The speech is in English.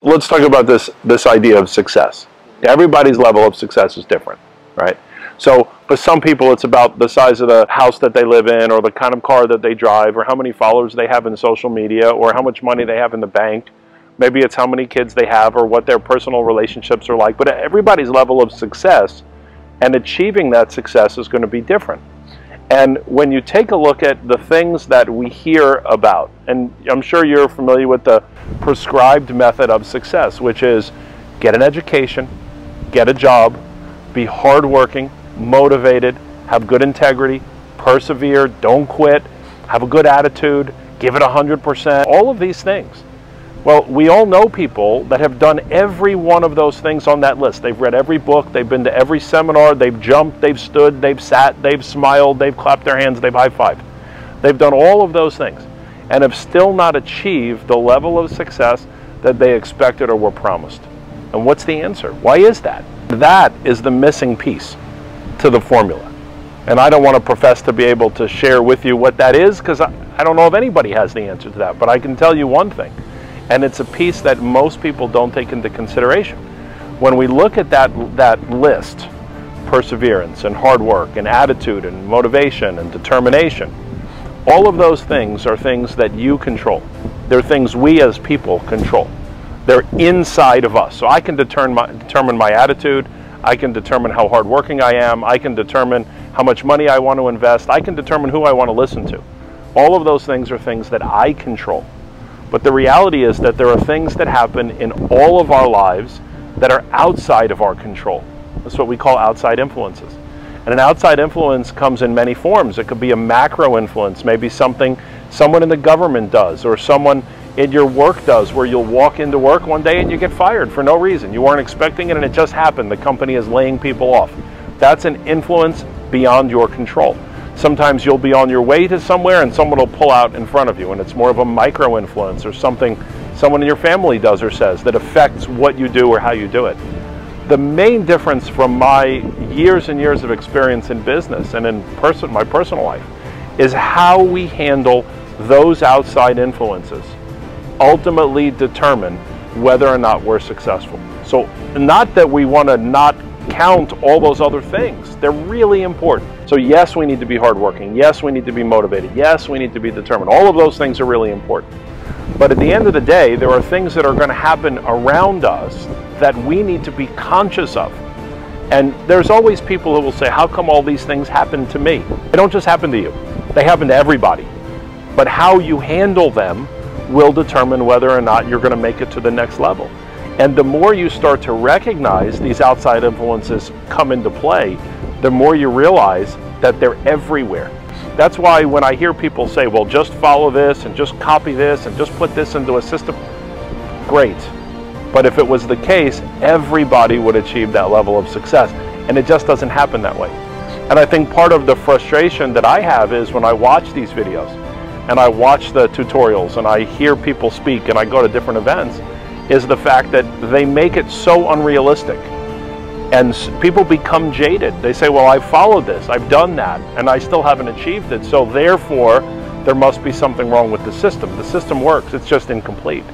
let's talk about this idea of success. Everybody's level of success is different, right? So for some people, it's about the size of the house that they live in, or the kind of car that they drive, or how many followers they have in social media, or how much money they have in the bank. Maybe it's how many kids they have, or what their personal relationships are like. But everybody's level of success and achieving that success is going to be different. And when you take a look at the things that we hear about, and I'm sure you're familiar with the prescribed method of success, which is get an education, get a job, be hardworking, motivated, have good integrity, persevere, don't quit, have a good attitude, give it 100%, all of these things. Well, we all know people that have done every one of those things on that list. They've read every book, they've been to every seminar, they've jumped, they've stood, they've sat, they've smiled, they've clapped their hands, they've high-fived. They've done all of those things and have still not achieved the level of success that they expected or were promised. And what's the answer? Why is that? That is the missing piece to the formula. And I don't want to profess to be able to share with you what that is, because I don't know if anybody has the answer to that. But I can tell you one thing, and it's a piece that most people don't take into consideration. When we look at that list, perseverance and hard work and attitude and motivation and determination, all of those things are things that you control. They're things we as people control. They're inside of us. So I can determine my attitude, I can determine how hardworking I am, I can determine how much money I want to invest, I can determine who I want to listen to. All of those things are things that I control. But the reality is that there are things that happen in all of our lives that are outside of our control. That's what we call outside influences. And an outside influence comes in many forms. It could be a macro influence, maybe something someone in the government does, or someone in your work does, where you'll walk into work one day and you get fired for no reason. You weren't expecting it and it just happened. The company is laying people off. That's an influence beyond your control. Sometimes you'll be on your way to somewhere and someone will pull out in front of you, and it's more of a micro influence, or something someone in your family does or says that affects what you do or how you do it. The main difference from my years and years of experience in business and in my personal life is how we handle those outside influences ultimately determine whether or not we're successful. So not that we want to not count all those other things. They're really important. So yes, we need to be hardworking. Yes, we need to be motivated. Yes, we need to be determined. All of those things are really important. But at the end of the day, there are things that are going to happen around us that we need to be conscious of. And there's always people who will say, how come all these things happen to me? They don't just happen to you. They happen to everybody. But how you handle them will determine whether or not you're going to make it to the next level. And the more you start to recognize these outside influences come into play, the more you realize that they're everywhere. That's why when I hear people say, well, just follow this and just copy this and just put this into a system, great. But if it was the case, everybody would achieve that level of success. And it just doesn't happen that way. And I think part of the frustration that I have is when I watch these videos and I watch the tutorials and I hear people speak and I go to different events, is the fact that they make it so unrealistic. And people become jaded. They say, well, I've followed this, I've done that, and I still haven't achieved it. So therefore, there must be something wrong with the system. The system works, it's just incomplete.